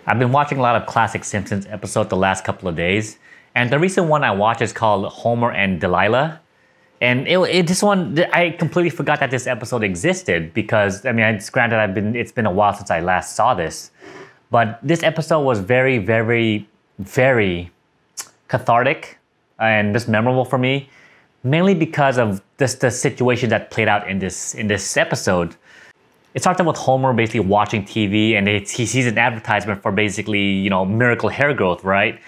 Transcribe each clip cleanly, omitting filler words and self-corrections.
I've been watching a lot of classic Simpsons episodes the last couple of days, and the recent one I watched is called Homer and Delilah. And this one, I completely forgot that this episode existed because, I mean, it's granted it's been a while since I last saw this. But this episode was very, very, very cathartic and just memorable for me, mainly because of just the situation that played out in this episode. It starts out with Homer basically watching TV, and he sees an advertisement for basically, miracle hair growth, right?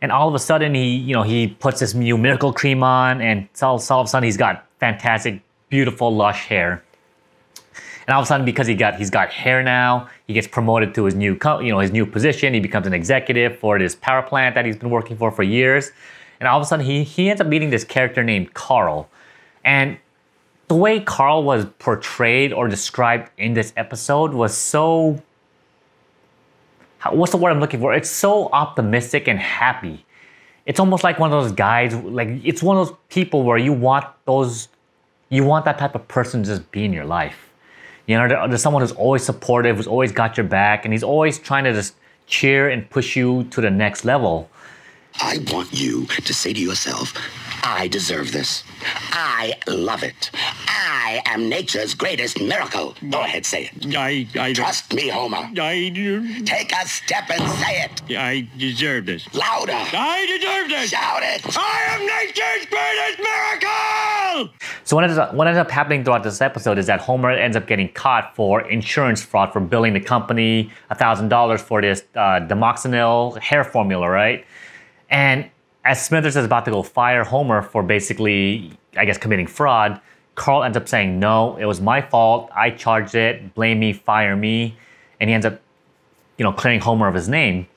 And all of a sudden, he puts this new miracle cream on, and all of a sudden he's got fantastic, beautiful, lush hair. And all of a sudden, because he's got hair now, he gets promoted to his new position. He becomes an executive for this power plant that he's been working for years. And all of a sudden, he ends up meeting this character named Carl. And the way Carl was portrayed or described in this episode was so... What's the word I'm looking for? It's so optimistic and happy. It's almost like one of those guys, like it's one of those people where you want that type of person to just be in your life. There's someone who's always supportive, who's always got your back, and he's always trying to just cheer and push you to the next level. I want you to say to yourself, I deserve this. I love it. I am nature's greatest miracle. Go ahead, say it. I Trust me, Homer. I Take a step and say it. I deserve this. Louder. I deserve this. Shout it. I am nature's greatest miracle! So what ends up happening throughout this episode is that Homer ends up getting caught for insurance fraud for billing the company $1,000 for this Demoxenil hair formula, right? And as Smithers is about to go fire Homer for basically, I guess, committing fraud, Carl ends up saying, no, it was my fault. I charged it. Blame me, fire me. And he ends up, clearing Homer of his name.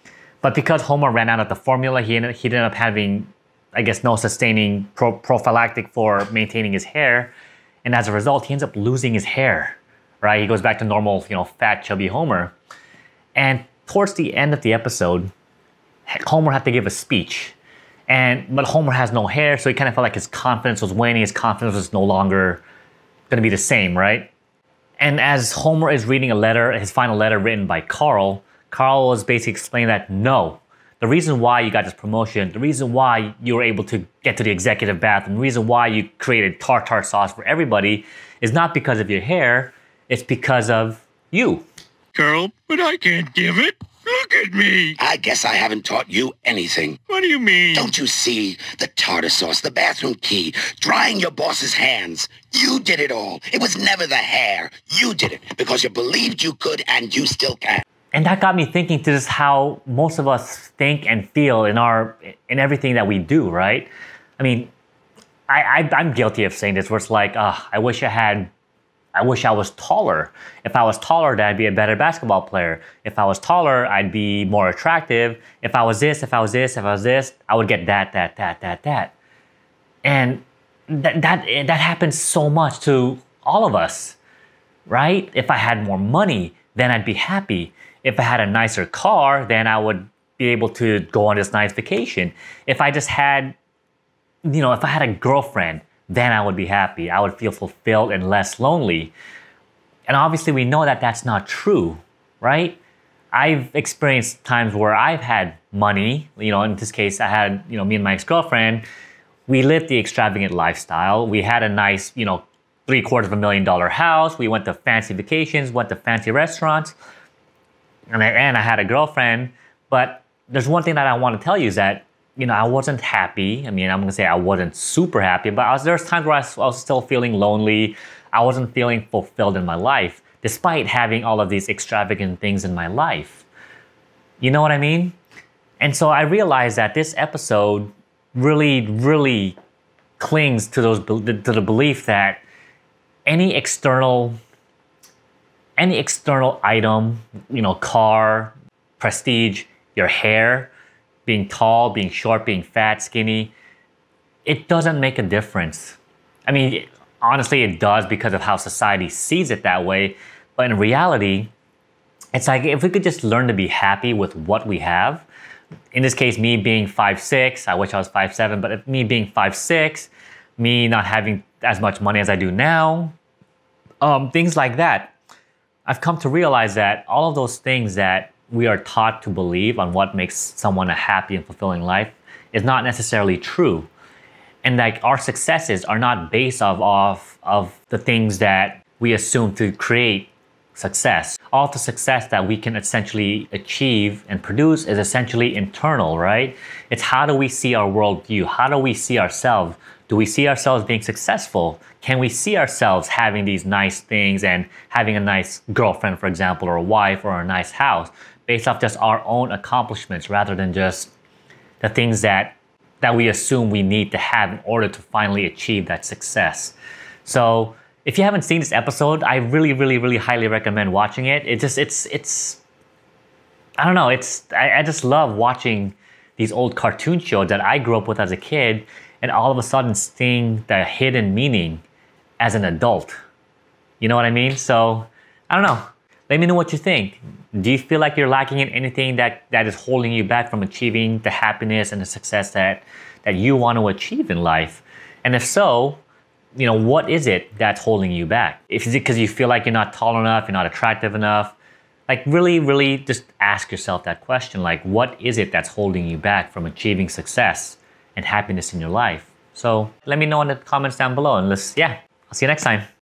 But because Homer ran out of the formula, he ended up having, I guess, no sustaining prophylactic for maintaining his hair. And as a result, he ends up losing his hair, right? He goes back to normal, fat, chubby Homer. And towards the end of the episode, Homer had to give a speech. But Homer has no hair, so he kind of felt like his confidence was waning. His confidence was no longer going to be the same, right? And as Homer is reading his final letter written by Carl was basically explaining that no, the reason why you got this promotion, the reason why you were able to get to the executive bathroom, the reason why you created tartar sauce for everybody is not because of your hair, it's because of you. Carl, but I can't give it. Look at me. I guess I haven't taught you anything. What do you mean? Don't you see? The tartar sauce, the bathroom key, drying your boss's hands. You did it all. It was never the hair. You did it because you believed you could and you still can. And that got me thinking to just how most of us think and feel in everything that we do, right? I mean, I'm guilty of saying this where it's like, I wish I was taller. If I was taller, then I'd be a better basketball player. If I was taller, I'd be more attractive. If I was this, I would get that. And that happens so much to all of us, right? If I had more money, then I'd be happy. If I had a nicer car, then I would be able to go on this nice vacation. If I just had, if I had a girlfriend, then I would be happy. I would feel fulfilled and less lonely. And obviously we know that that's not true, right? I've experienced times where I've had money, in this case I had, me and my ex-girlfriend, we lived the extravagant lifestyle. We had a nice, $750,000 house. We went to fancy vacations, went to fancy restaurants, and I had a girlfriend. But there's one thing that I want to tell you is that I wasn't happy. I mean, I'm going to say I wasn't super happy, but there's times where I was still feeling lonely. I wasn't feeling fulfilled in my life, despite having all of these extravagant things in my life. You know what I mean? And so I realized that this episode really, really clings to the belief that any external item, car, prestige, your hair, being tall, being short, being fat, skinny, it doesn't make a difference. I mean, honestly, it does because of how society sees it that way. But in reality, it's like if we could just learn to be happy with what we have. In this case, me being 5'6", I wish I was 5'7", but me being 5'6", me not having as much money as I do now, things like that. I've come to realize that all of those things that we are taught to believe on what makes someone a happy and fulfilling life is not necessarily true. And like our successes are not based off of the things that we assume to create success. All the success that we can essentially achieve and produce is essentially internal, right? It's how do we see our worldview? How do we see ourselves? Do we see ourselves being successful? Can we see ourselves having these nice things and having a nice girlfriend, for example, or a wife or a nice house based off just our own accomplishments rather than just the things that we assume we need to have in order to finally achieve that success? So if you haven't seen this episode, I really, really, really highly recommend watching it. It's I don't know, I just love watching these old cartoon shows that I grew up with as a kid and all of a sudden seeing the hidden meaning as an adult. You know what I mean? So, I don't know. Let me know what you think. Do you feel like you're lacking in anything that is holding you back from achieving the happiness and the success that you want to achieve in life? And if so, you know, what is it that's holding you back? Is it because you feel like you're not tall enough, you're not attractive enough? Like really, really just ask yourself that question. Like, what is it that's holding you back from achieving success and happiness in your life? So let me know in the comments down below and I'll see you next time.